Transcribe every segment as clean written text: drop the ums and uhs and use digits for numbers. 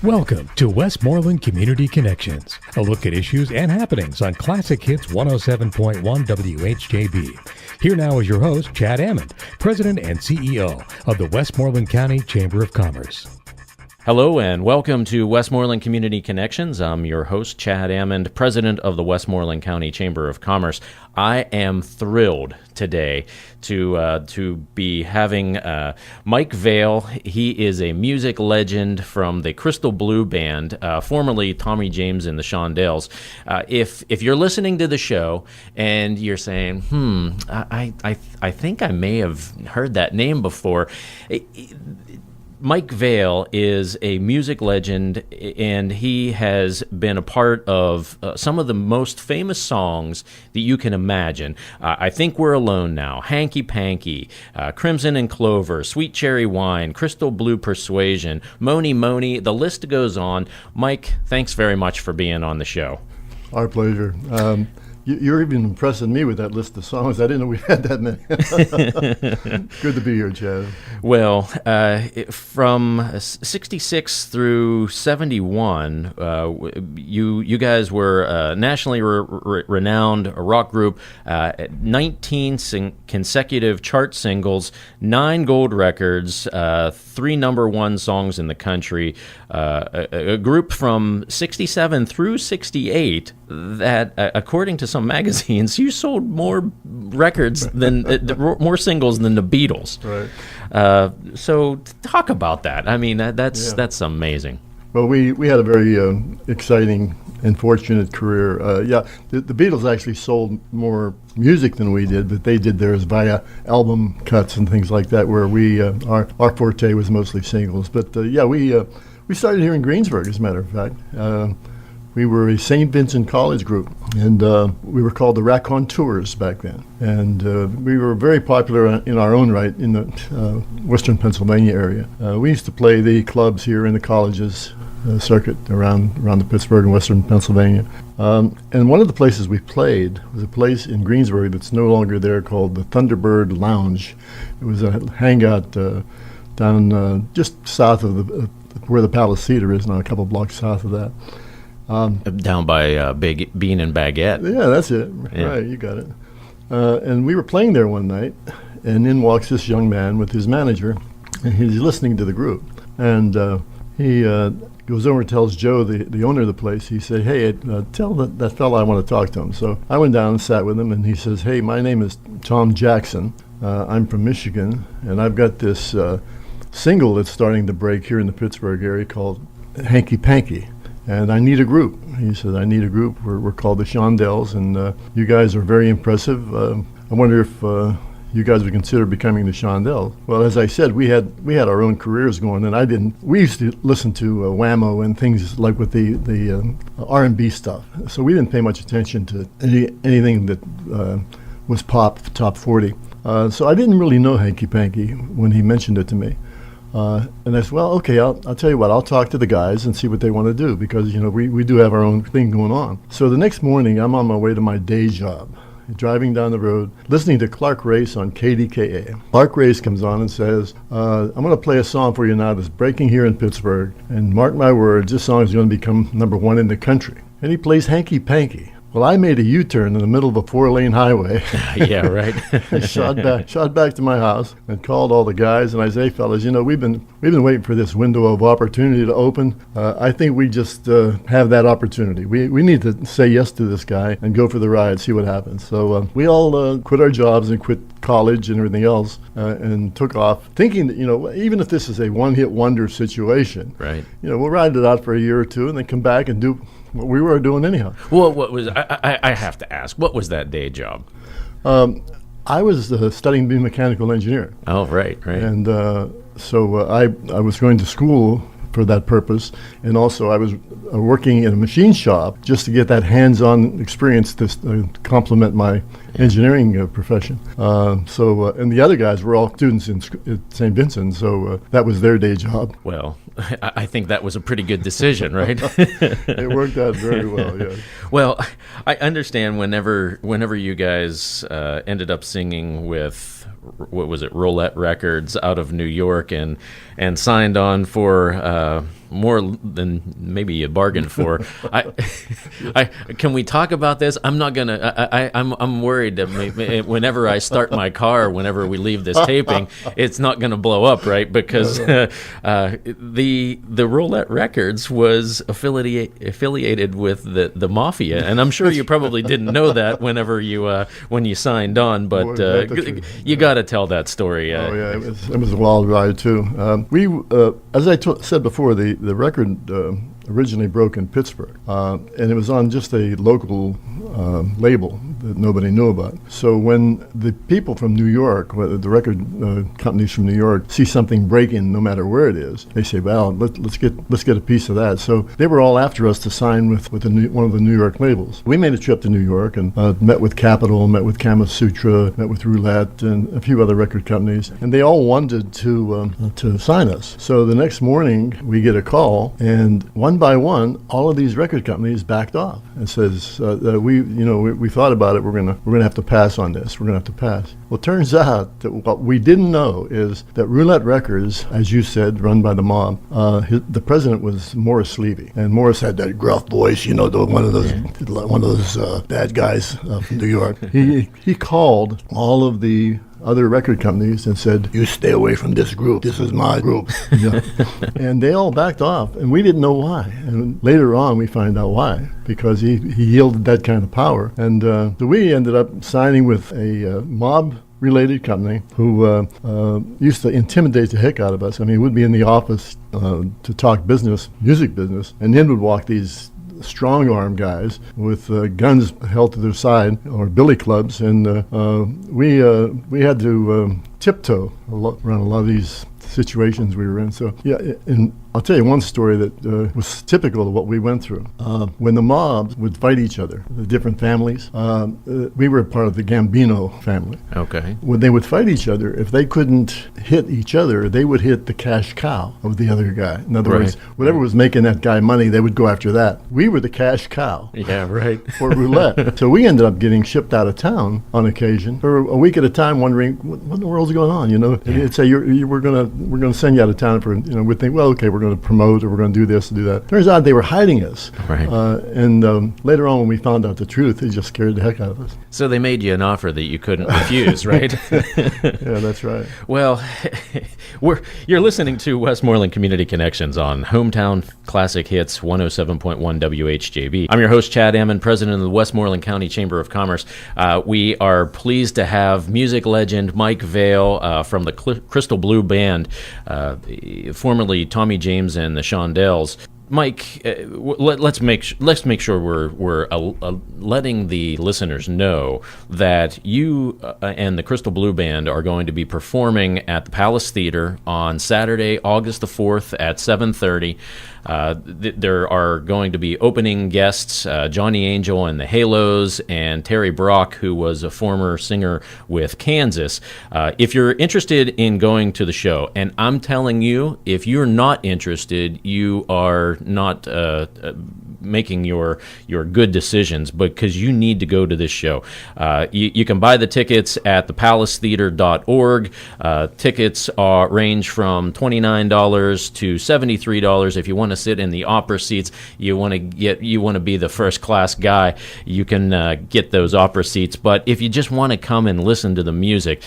Welcome to Westmoreland Community Connections, a look at issues and happenings on Classic Hits 107.1 WHJB. Here now is your host, Chad Amond, President and CEO of the Westmoreland County Chamber of Commerce. Hello and welcome to Westmoreland Community Connections. I'm your host, Chad Amond, President of the Westmoreland County Chamber of Commerce. I am thrilled today to be having Mike Vale. He is a music legend from the Crystal Blue Band, formerly Tommy James and the Shondells. If you're listening to the show and you're saying, I think I may have heard that name before. Mike Vale is a music legend, and he has been a part of some of the most famous songs that you can imagine. I Think We're Alone Now, Hanky Panky, Crimson and Clover, Sweet Cherry Wine, Crystal Blue Persuasion, Mony Mony, the list goes on. Mike, thanks very much for being on the show. Our pleasure. You're even impressing me with that list of songs. I didn't know we had that many. Good to be here, Chad. Well, from 66 through 71, you guys were a nationally renowned rock group, 19 consecutive chart singles, 9 gold records, 3 number 1 songs in the country, a group from 67 through 68 that, according to some magazines, you sold more records than more singles than the Beatles. Right. So talk about that. I mean, that's amazing. Well, we had a very exciting and fortunate career. The Beatles actually sold more music than we did, but they did theirs via album cuts and things like that, where our forte was mostly singles. But we started here in Greensburg, as a matter of fact. We were a St. Vincent College group, and we were called the Raconteurs back then. And we were very popular in our own right in the western Pennsylvania area. We used to play the clubs here in the colleges circuit around the Pittsburgh and western Pennsylvania. And one of the places we played was a place in Greensburg that's no longer there called the Thunderbird Lounge. It was a hangout down just south of where the Palace Theater is now, a couple blocks south of that. Down by Big Bean and Baguette. Yeah, that's it. Yeah. Right, you got it. And we were playing there one night, and in walks this young man with his manager, and he's listening to the group. And he goes over and tells Joe, the owner of the place, he said, hey, tell that fellow I want to talk to him. So I went down and sat with him, and he says, hey, my name is Tom Jackson. I'm from Michigan, and I've got this single that's starting to break here in the Pittsburgh area called Hanky Panky. And I need a group. He said, I need a group. We're called the Shondells, and you guys are very impressive. I wonder if you guys would consider becoming the Shondells. Well, as I said, we had our own careers going, and I didn't. We used to listen to Whammo and things like with the R&B stuff. So we didn't pay much attention to anything that was top 40. So I didn't really know Hanky Panky when he mentioned it to me. And I said, well, okay, I'll tell you what, I'll talk to the guys and see what they want to do, because, we do have our own thing going on. So the next morning, I'm on my way to my day job, driving down the road, listening to Clark Race on KDKA. Clark Race comes on and says, I'm going to play a song for you now that's breaking here in Pittsburgh, and mark my words, this song is going to become number 1 in the country. And he plays Hanky Panky. Well, I made a U-turn in the middle of a 4-lane highway. Yeah, right. I shot back to my house and called all the guys, and I said, hey, fellas, we've been waiting for this window of opportunity to open. I think we just have that opportunity. We need to say yes to this guy and go for the ride, see what happens. So we all quit our jobs and quit college and everything else and took off, thinking that, even if this is a one-hit wonder situation, right? We'll ride it out for a year or two and then come back and do what we were doing anyhow. Well, what was I have to ask, what was that day job? I was studying to be a mechanical engineer. Oh, right. And so I was going to school for that purpose, and also I was working in a machine shop just to get that hands-on experience to complement my engineering profession. And the other guys were all students at St. Vincent, so that was their day job. Well, I think that was a pretty good decision, right? It worked out very well, yeah. Well, I understand whenever you guys ended up singing with, what was it, Roulette Records out of New York and signed on for more than maybe you bargained for. Can we talk about this? I'm not gonna. I'm worried that whenever I start my car, whenever we leave this taping, it's not gonna blow up, right? Because the Roulette Records was affiliated with the mafia, and I'm sure you probably didn't know that when you signed on, but you got to tell that story. It was a wild ride too. As I said before, the record originally broke in Pittsburgh, and it was on just a local label that nobody knew about. So when the people from New York, the record companies from New York, see something breaking, no matter where it is, they say, "Well, let's get a piece of that." So they were all after us to sign with one of the New York labels. We made a trip to New York and met with Capitol, met with Kama Sutra, met with Roulette, and a few other record companies, and they all wanted to sign us. So the next morning we get a call, and one by one, all of these record companies backed off and says, we thought about it. We're gonna have to pass on this. We're gonna have to pass. Well, it turns out that what we didn't know is that Roulette Records, as you said, run by the mob, the president was Morris Levy, and Morris had that gruff voice, one of those bad guys from New York. He called all of the other record companies and said, "You stay away from this group. This is my group." And they all backed off, and we didn't know why. And later on, we find out why, because he yielded that kind of power. And so we ended up signing with a mob-related company who used to intimidate the heck out of us. I mean, we'd be in the office to talk business, music business, and then would walk these strong-arm guys with guns held to their side, or billy clubs, and we had to tiptoe around a lot of these situations we were in. So and I'll tell you one story that was typical of what we went through. When the mobs would fight each other, the different families, we were part of the Gambino family. Okay. When they would fight each other, if they couldn't hit each other, they would hit the cash cow of the other guy. In other words, whatever was making that guy money, they would go after that. We were the cash cow. Yeah, right. For roulette. So we ended up getting shipped out of town on occasion for a week at a time, wondering what in the world's going on. And they'd say, we're gonna send you out of town for. We'd think, well, okay, we're going to promote, or we're going to do this and do that. Turns out they were hiding us. Right. And later on, when we found out the truth, it just scared the heck out of us. So they made you an offer that you couldn't refuse, right? Yeah, that's right. Well, you're listening to Westmoreland Community Connections on Hometown Classic Hits 107.1 WHJB. I'm your host, Chad Amond, president of the Westmoreland County Chamber of Commerce. We are pleased to have music legend Mike Vale from the Crystal Blue Band, formerly Tommy James and the Shondells. Mike, let's make sure we're letting the listeners know that you and the Crystal Blue Band are going to be performing at the Palace Theater on Saturday, August the 4th at 7:30. There are going to be opening guests, Johnny Angel and the Halos, and Terry Brock, who was a former singer with Kansas. If you're interested in going to the show, and I'm telling you, if you're not interested, you are not making your good decisions, because you need to go to this show. You can buy the tickets at thepalacetheater.org. Tickets range from $29 to $73. If you want to sit in the opera seats, you want to be the first class guy, you can get those opera seats. But if you just want to come and listen to the music,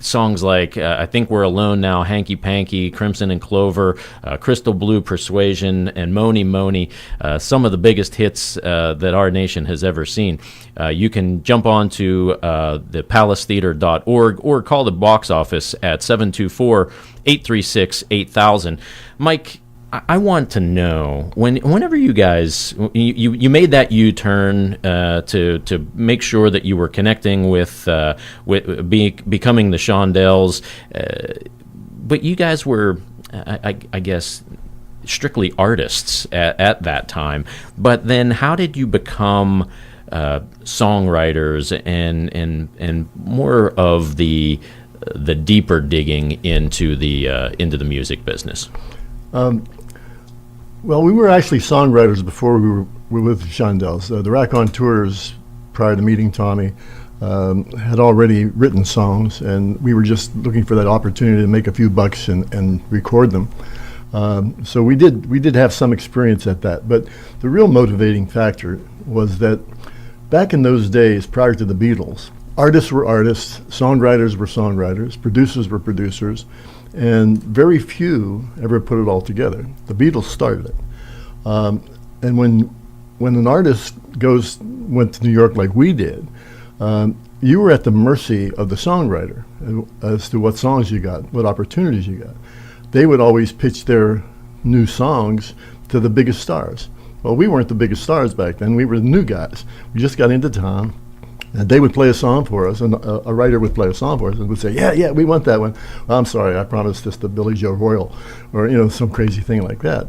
songs like I Think We're Alone Now, Hanky Panky, Crimson and Clover, Crystal Blue Persuasion, and Moni Moni, some of the biggest hits that our nation has ever seen. You can jump on to thepalacetheater.org or call the box office at 724-836-8000. Mike, I want to know, whenever you guys you made that U-turn to make sure that you were connecting with becoming the Shondells, but you guys were, I guess, strictly artists at that time. But then, how did you become songwriters and more of the deeper digging into the music business? Well, we were actually songwriters before we were with the Shondells. The Raconteurs, prior to meeting Tommy, had already written songs, and we were just looking for that opportunity to make a few bucks and record them. So we did have some experience at that. But the real motivating factor was that back in those days, prior to the Beatles, artists were artists, songwriters were songwriters, producers were producers, and very few ever put it all together. The Beatles started it. And when an artist went to New York like we did, you were at the mercy of the songwriter as to what songs you got, what opportunities you got. They would always pitch their new songs to the biggest stars. Well, we weren't the biggest stars back then. We were the new guys. We just got into town, and they would play a song for us, and a writer would play a song for us and would say, yeah, we want that one. Well, I'm sorry, I promised this to Billy Joe Royal, or some crazy thing like that.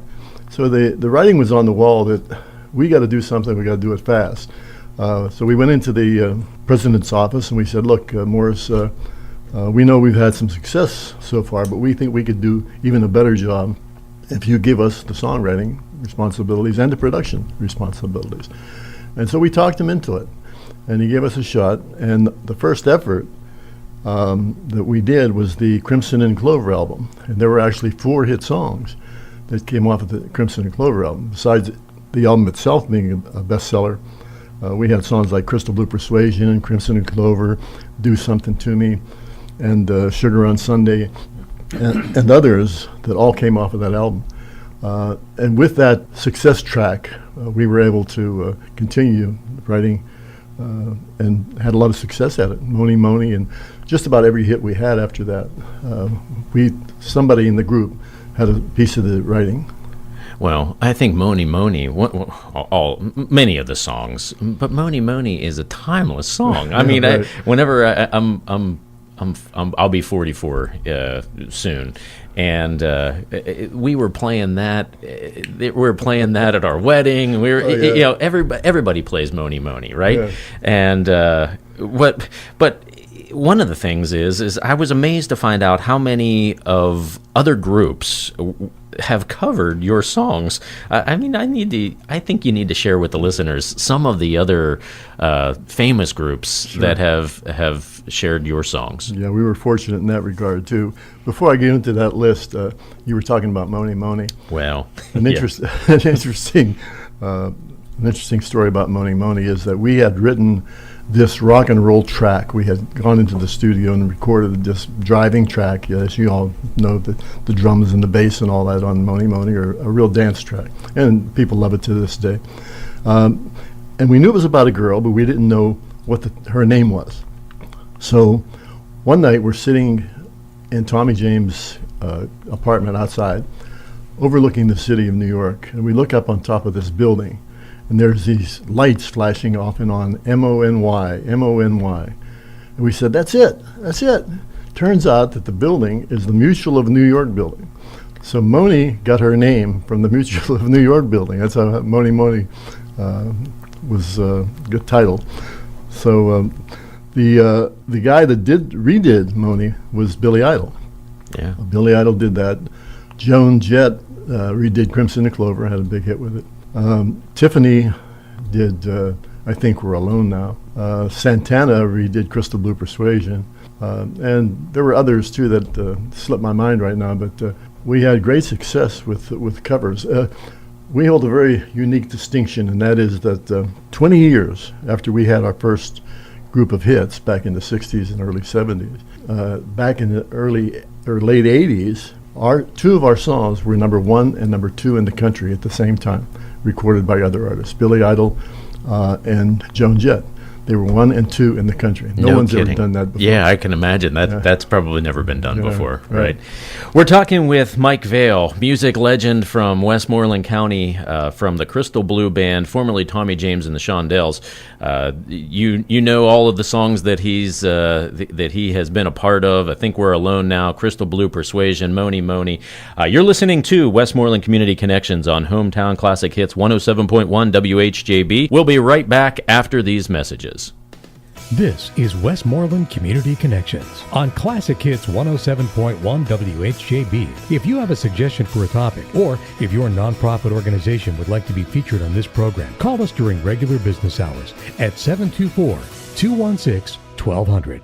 So the writing was on the wall that we got to do something, we got to do it fast. So we went into the president's office and we said, look, Morris, we know we've had some success so far, but we think we could do even a better job if you give us the songwriting responsibilities and the production responsibilities. And so we talked him into it, and he gave us a shot. And the first effort that we did was the Crimson and Clover album. And there were actually 4 hit songs that came off of the Crimson and Clover album. Besides the album itself being a bestseller, we had songs like Crystal Blue Persuasion and Crimson and Clover, Do Something to Me, and Sugar on Sunday, and others that all came off of that album. And with that success track, we were able to continue writing and had a lot of success at it. Moni Moni, and just about every hit we had after that, somebody in the group had a piece of the writing. Well, I think Moni Moni, many of the songs, but Moni Moni is a timeless song. I mean, right. Whenever I'll be 44 soon, and we were playing that. We were playing that at our wedding. We were, everybody plays Moni Moni, right? Yeah. And but one of the things is I was amazed to find out how many of other groups have covered your songs. I think you need to share with the listeners some of the other famous groups Sure. that have shared your songs. Yeah, we were fortunate in that regard too. Before I get into that list, you were talking about Moni Moni. Well, an interesting story about Moni Moni is that we had written this rock and roll track. We had gone into the studio and recorded this driving track. As you all know, the drums and the bass and all that on Moni Moni are a real dance track, and people love it to this day. And we knew it was about a girl, but we didn't know what her name was. So one night we're sitting in Tommy James' apartment outside, overlooking the city of New York, and we look up on top of this building, and there's these lights flashing off and on, M-O-N-Y, M-O-N-Y. And we said, that's it. Turns out that the building is the Mutual of New York building. So Moni got her name from the Mutual of New York building. That's how Moni Moni was a good title. So the guy that redid Moni was Billy Idol. Yeah. Billy Idol did that. Joan Jett redid Crimson and Clover, had a big hit with it. Tiffany did I Think We're Alone Now. Santana redid Crystal Blue Persuasion. And there were others too that slip my mind right now, but we had great success with covers. We hold a very unique distinction, and that is that 20 years after we had our first group of hits back in the 60s and early 70s, back in the early or late 80s, two of our songs were number 1 and number 2 in the country at the same time, recorded by other artists, Billy Idol and Joan Jett. They were 1 and 2 in the country. No one's kidding. ever done that before. Yeah, I can imagine. That's probably never been done before, right? We're talking with Mike Vale, music legend from Westmoreland County, from the Crystal Blue Band, formerly Tommy James and the Shondells. You know all of the songs that he has been a part of. I Think We're Alone Now, Crystal Blue Persuasion, Moni Moni. You're listening to Westmoreland Community Connections on Hometown Classic Hits 107.1 WHJB. We'll be right back after these messages. This is Westmoreland Community Connections on Classic Hits 107.1 WHJB. If you have a suggestion for a topic, or if your nonprofit organization would like to be featured on this program, call us during regular business hours at 724-216-1200.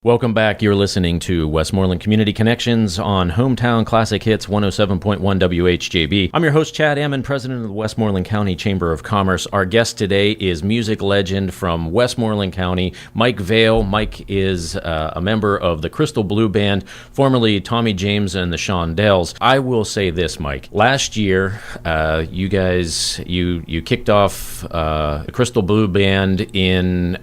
Welcome back. You're listening to Westmoreland Community Connections on Hometown Classic Hits 107.1 WHJB. I'm your host, Chad Amond, president of the Westmoreland County Chamber of Commerce. Our guest today is music legend from Westmoreland County, Mike Vale. Mike is a member of the Crystal Blue Band, formerly Tommy James and the Shondells. I will say this, Mike. Last year, you guys kicked off the Crystal Blue Band in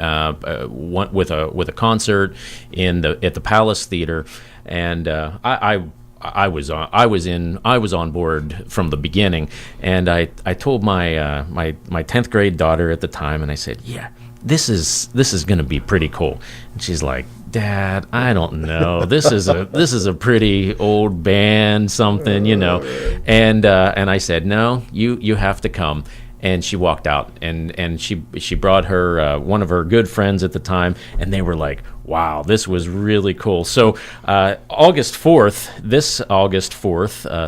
with a concert at the Palace Theater, and I was on board from the beginning, and I told my 10th grade daughter at the time, and I said, yeah, this is going to be pretty cool. And she's like, Dad, I don't know. This is a pretty old band, something, And I said, no, you have to come. And she walked out, and she brought her one of her good friends at the time, and they were like, wow, this was really cool. So August 4th,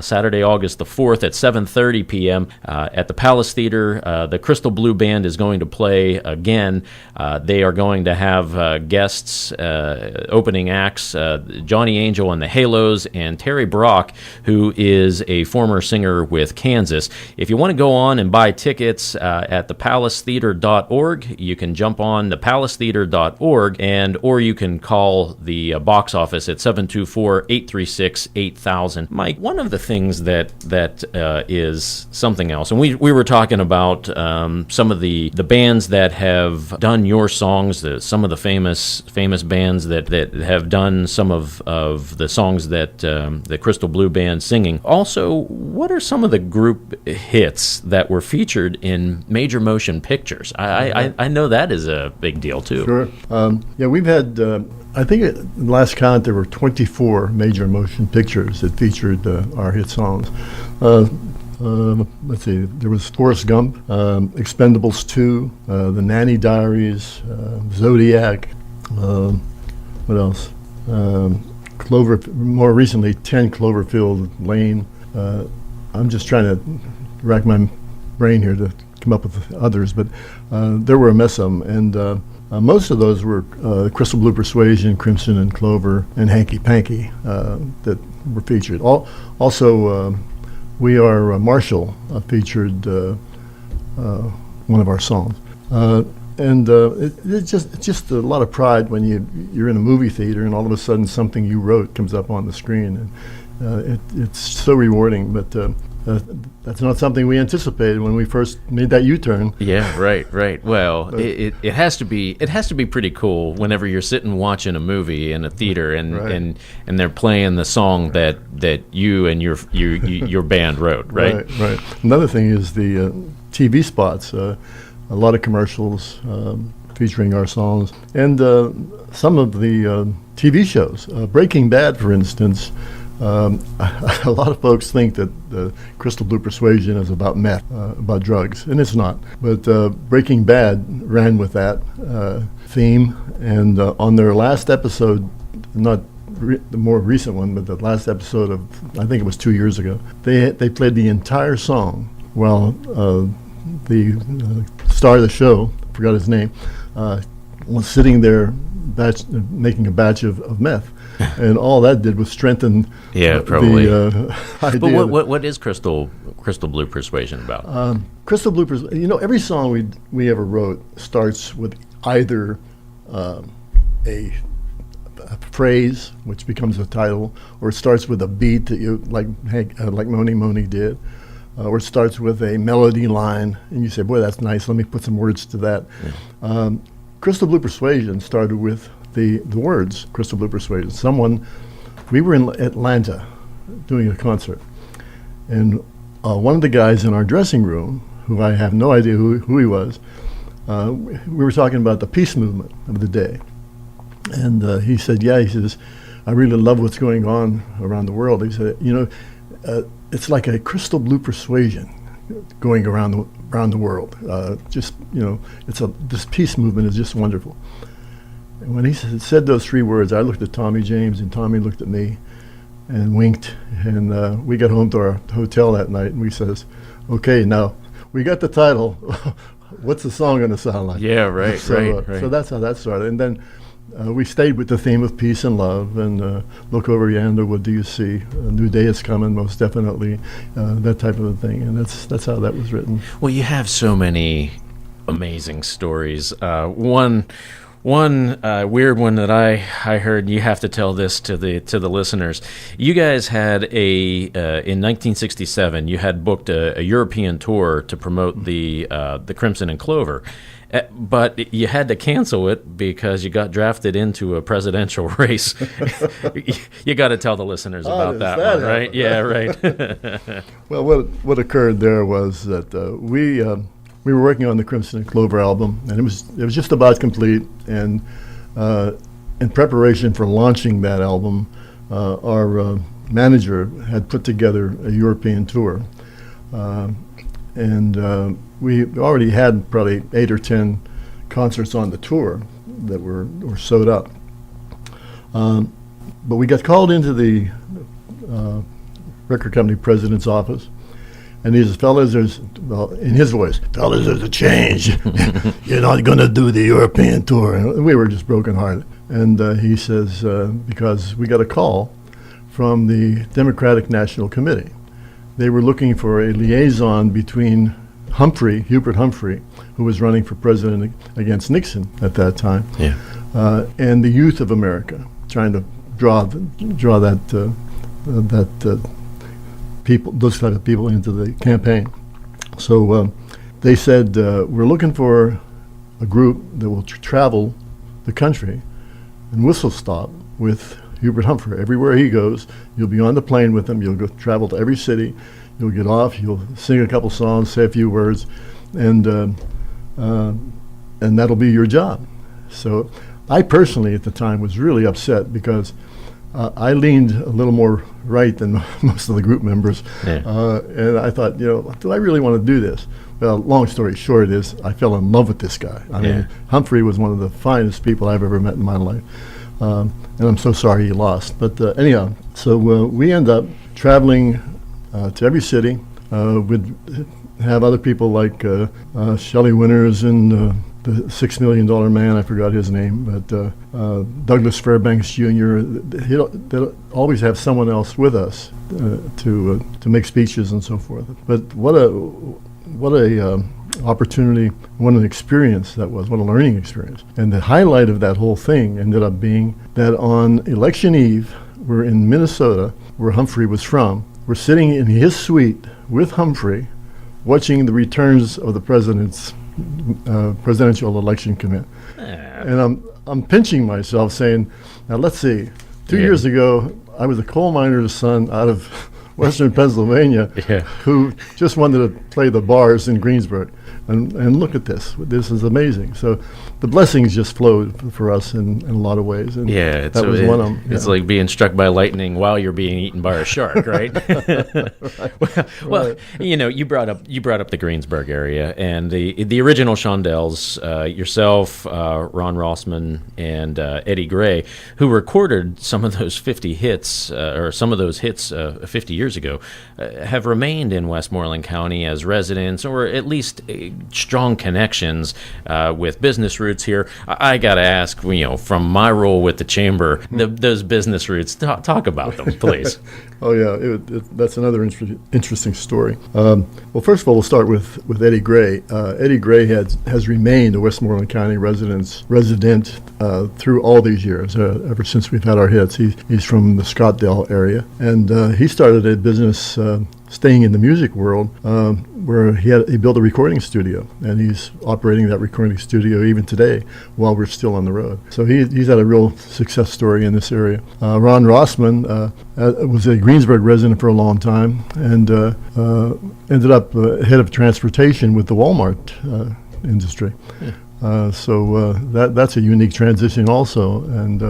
Saturday, August the 4th at 7:30 p.m. At the Palace Theater, the Crystal Blue Band is going to play again. They are going to have guests, opening acts, Johnny Angel and the Halos, and Terry Brock, who is a former singer with Kansas. If you want to go on and buy tickets at thepalacetheater.org, you can jump on thepalacetheater.org, or you can call the box office at 724-836-8000. Mike, one of the things that is something else, and we were talking about some of the bands that have done your songs, some of the famous bands that have done some of the songs that the Crystal Blue Band singing. Also, what are some of the group hits that were featured in major motion pictures? I know that is a big deal too. Sure. Yeah, we've had, I think at last count, there were 24 major motion pictures that featured our hit songs. Let's see, there was Forrest Gump, Expendables 2, The Nanny Diaries, Zodiac, what else? More recently, 10 Cloverfield Lane. I'm just trying to rack my brain here to come up with others, but there were a mess of them, and most of those were Crystal Blue Persuasion, Crimson and Clover, and Hanky Panky that were featured. Also, We Are Marshall featured one of our songs. And it's just a lot of pride when you're in a movie theater and all of a sudden something you wrote comes up on the screen. And it's so rewarding, but that's not something we anticipated when we first made that U-turn. Yeah, right. Well, it has to be pretty cool whenever you're sitting watching a movie in a theater and they're playing the song that you and your band wrote, right? Right. Another thing is the TV spots. A lot of commercials featuring our songs, and some of the TV shows. Breaking Bad, for instance. A lot of folks think that the Crystal Blue Persuasion is about meth, about drugs, and it's not. But Breaking Bad ran with that theme, and on their last episode, not the more recent one, but the last episode of, I think it was 2 years ago, they played the entire song while the star of the show, forgot his name, was sitting there making a batch of meth. And all that did was strengthen probably. the idea. But what is Crystal Blue Persuasion about? Crystal Blue Persuasion, every song we ever wrote starts with either a phrase, which becomes a title, or it starts with a beat that you like Moni did, or it starts with a melody line, and you say, boy, that's nice, let me put some words to that. Yeah. Crystal Blue Persuasion started with the words, Crystal Blue Persuasion. We were in Atlanta doing a concert, and one of the guys in our dressing room, who I have no idea who he was, we were talking about the peace movement of the day. And he said, he says, I really love what's going on around the world. He said, it's like a Crystal Blue Persuasion going around the world. This peace movement is just wonderful. And when he said those three words, I looked at Tommy James, and Tommy looked at me and winked. And we got home to our hotel that night, and we says, okay, now we got the title. What's the song going to sound like? Yeah, right. So that's how that started. And then we stayed with the theme of peace and love, and look over yonder, what do you see? A new day is coming, most definitely, that type of a thing. And that's how that was written. Well, you have so many amazing stories. One weird one that I heard, you have to tell this to the listeners. You guys had in 1967, you had booked a European tour to promote the Crimson and Clover. But you had to cancel it because you got drafted into a presidential race. You got to tell the listeners about that one, right? Yeah, right. Well, what occurred there was that we were working on the Crimson and Clover album, and it was just about complete. And in preparation for launching that album, our manager had put together a European tour, and we already had probably 8 or 10 concerts on the tour that were sewed up. But we got called into the record company president's office, and he says, fellas, in his voice, fellas, there's a change. You're not going to do the European tour. And we were just brokenhearted. And he says, because we got a call from the Democratic National Committee. They were looking for a liaison between Hubert Humphrey, who was running for president against Nixon at that time, and the youth of America, trying to draw that people, those type of people, into the campaign. So they said, we're looking for a group that will travel the country and whistle stop with Hubert Humphrey. Everywhere he goes, you'll be on the plane with him. You'll go travel to every city. You'll get off. You'll sing a couple songs, say a few words, and that'll be your job. So I personally, at the time, was really upset because I leaned a little more right than most of the group members, and I thought, do I really want to do this? Well, long story short is I fell in love with this guy. I mean, Humphrey was one of the finest people I've ever met in my life, and I'm so sorry he lost. But anyhow, so we end up traveling to every city. We'd have other people like Shelley Winters and the $6 Million Man, I forgot his name, but Douglas Fairbanks Jr. They'll always have someone else with us to make speeches and so forth. But what a opportunity, what an experience that was, what a learning experience. And the highlight of that whole thing ended up being that on election eve, we're in Minnesota, where Humphrey was from. We're sitting in his suite with Humphrey, watching the returns of the president's presidential election commit. And I'm pinching myself saying, now let's see, 2 years ago, I was a coal miner's son out of western Pennsylvania who just wanted to play the bars in Greensburg. And look at this. This is amazing. So the blessings just flowed for us in a lot of ways. And that was one of them. It's like being struck by lightning while you're being eaten by a shark, right? Well, you brought up the Greensburg area, and the original Shondells, yourself, Ron Rossman, and Eddie Gray, who recorded some of those 50 hits, or some of those hits 50 years ago, have remained in Westmoreland County as residents, or at least strong connections with business roots here. I got to ask, from my role with the chamber, those business roots, talk about them, please. Oh, yeah, that's another interesting story. Well, first of all, we'll start with Eddie Gray. Eddie Gray has remained a Westmoreland County resident through all these years, ever since we've had our hits. He's from the Scottdale area, and he started a business staying in the music world, where he built a recording studio, and he's operating that recording studio even today while we're still on the road. So he's had a real success story in this area. Ron Rossman was a Greensburg resident for a long time, and ended up head of transportation with the Walmart industry. So that's a unique transition also. And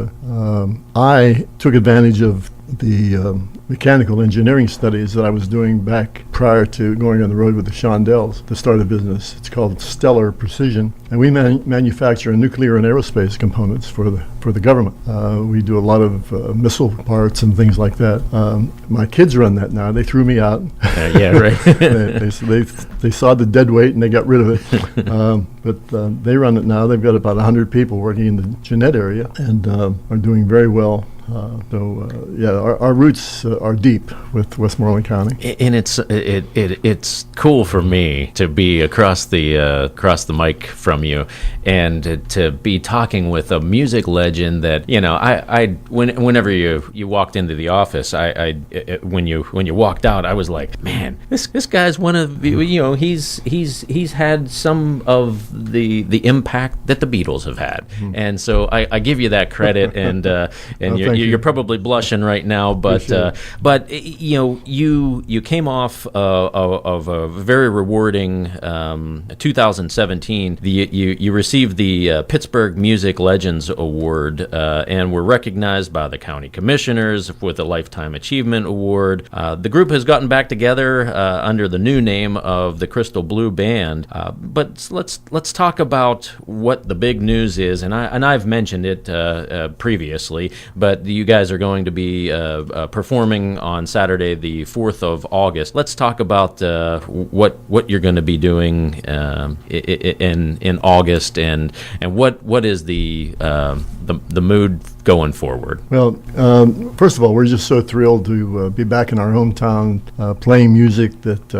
I took advantage of the mechanical engineering studies that I was doing back prior to going on the road with the Shondells to start a business. It's called Stellar Precision, and we manufacture nuclear and aerospace components for the government. We do a lot of missile parts and things like that. My kids run that now. They threw me out. Yeah, right. they saw the dead weight and they got rid of it. But they run it now. They've got about 100 people working in the Jeanette area and are doing very well. Our roots are deep with Westmoreland County, and it's cool for me to be across the mic from you, and to be talking with a music legend that whenever you walked into the office, when you walked out, I was like, man, this guy's one of he's had some of the impact that the Beatles have had, and so I give you that credit, and you're probably blushing right now, but you came off of a very rewarding 2017. You received the Pittsburgh Music Legends Award and were recognized by the county commissioners with a Lifetime Achievement Award. The group has gotten back together under the new name of the Crystal Blue Band. But let's talk about what the big news is, and I've mentioned it previously, but you guys are going to be performing on Saturday, the 4th of August. Let's talk about what you're going to be doing in August, and what is the mood going forward. Well, first of all, we're just so thrilled to be back in our hometown, playing music that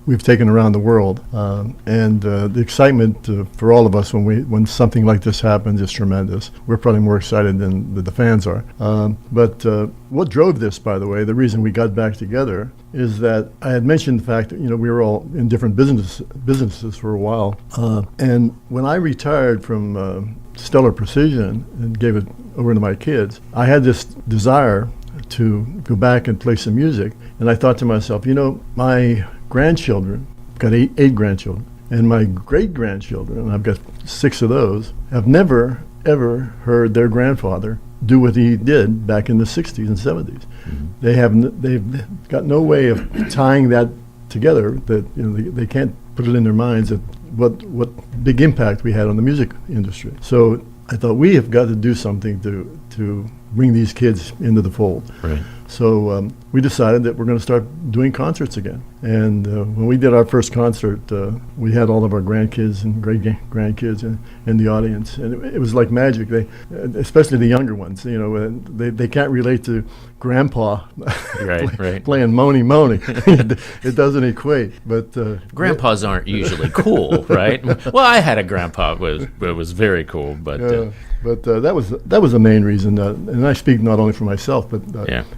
we've taken around the world, and the excitement for all of us when something like this happens is tremendous. We're probably more excited than the fans are. But what drove this, by the way, the reason we got back together, is that I had mentioned the fact that we were all in different businesses for a while, and when I retired from Stellar Precision and gave it over to my kids, I had this desire to go back and play some music, and I thought to myself, my grandchildren, got eight grandchildren, and my great-grandchildren, and I've got 6 of those, have never, ever heard their grandfather do what he did back in the 60s and 70s. Mm-hmm. They've got no way of tying that together, that they can't put it in their minds that what big impact we had on the music industry. So I thought we have got to do something to bring these kids into the fold. Right. So we decided that we're going to start doing concerts again. And when we did our first concert, we had all of our grandkids and great-grandkids in the audience. And it was like magic. They, especially the younger ones, they can't relate to Grandpa playing Moni Moni. It doesn't equate. But grandpas aren't usually cool, right? Well, I had a grandpa who was very cool, but that was the main reason. And I speak not only for myself, but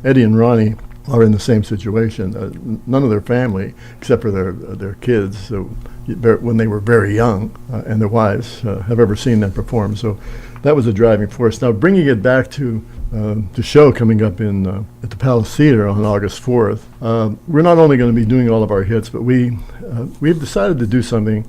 Eddie and Ronnie are in the same situation. None of their family, except for their kids, so when they were very young, and their wives, have ever seen them perform. So that was a driving force. Now, bringing it back to the show coming up at the Palace Theater on August 4th, we're not only going to be doing all of our hits, but we've decided to do something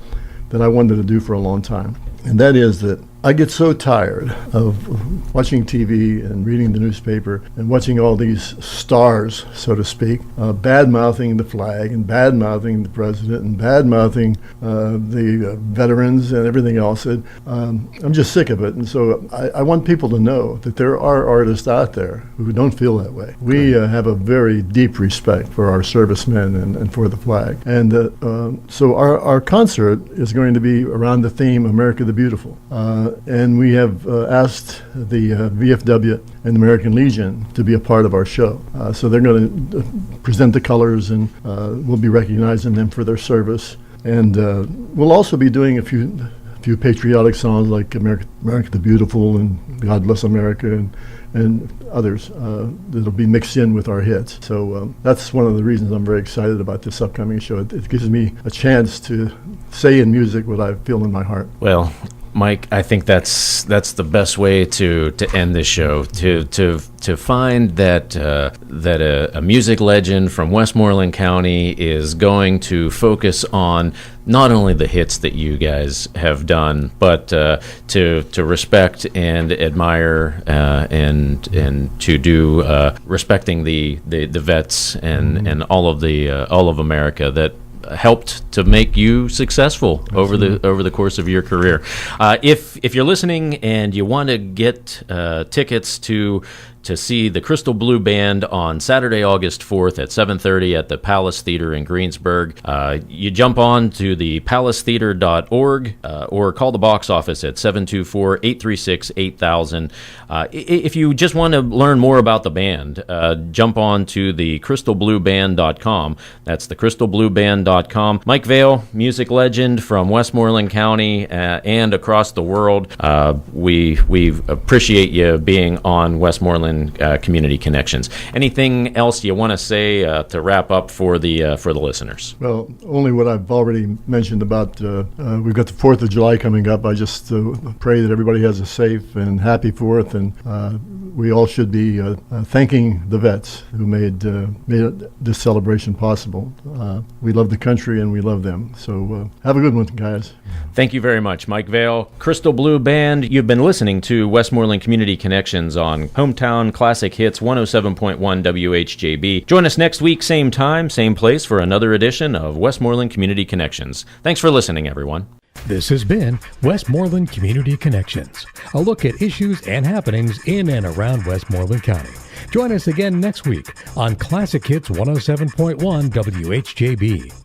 that I wanted to do for a long time, and that is that I get so tired of watching TV and reading the newspaper and watching all these stars, so to speak, bad-mouthing the flag and bad-mouthing the president and bad-mouthing the veterans and everything else. I'm just sick of it. And so I want people to know that there are artists out there who don't feel that way. We have a very deep respect for our servicemen and for the flag. And so our concert is going to be around the theme America the Beautiful. And we have asked the VFW and the American Legion to be a part of our show. So they're going to present the colors, and we'll be recognizing them for their service. And we'll also be doing a few patriotic songs like America the Beautiful and God Bless America and others that'll be mixed in with our hits. So that's one of the reasons I'm very excited about this upcoming show. It gives me a chance to say in music what I feel in my heart. Well, Mike, I think that's the best way to end this show. To find that a music legend from Westmoreland County is going to focus on not only the hits that you guys have done, but to respect and admire and to do respecting the vets and all of America that helped to make you successful over the course of your career. If you're listening and you want to get tickets to see the Crystal Blue Band on Saturday, August 4th at 7:30 at the Palace Theater in Greensburg, you jump on to the palacetheater.org or call the box office at 724-836-8000. If you just want to learn more about the band, jump on to the crystalblueband.com. That's the crystalblueband.com. Mike Vale, music legend from Westmoreland County and across the world. We appreciate you being on Westmoreland Community Connections. Anything else you want to say to wrap up for the listeners? Well, only what I've already mentioned about we've got the 4th of July coming up. I just pray that everybody has a safe and happy 4th, and we all should be thanking the vets who made this celebration possible. We love the country and we love them. So have a good one, guys. Thank you very much, Mike Vale. Crystal Blue Band, you've been listening to Westmoreland Community Connections on Hometown Classic Hits 107.1 WHJB. Join us next week, same time, same place, for another edition of Westmoreland Community Connections. Thanks for listening, everyone. This has been Westmoreland Community Connections, a look at issues and happenings in and around Westmoreland County. Join us again next week on Classic Hits 107.1 WHJB.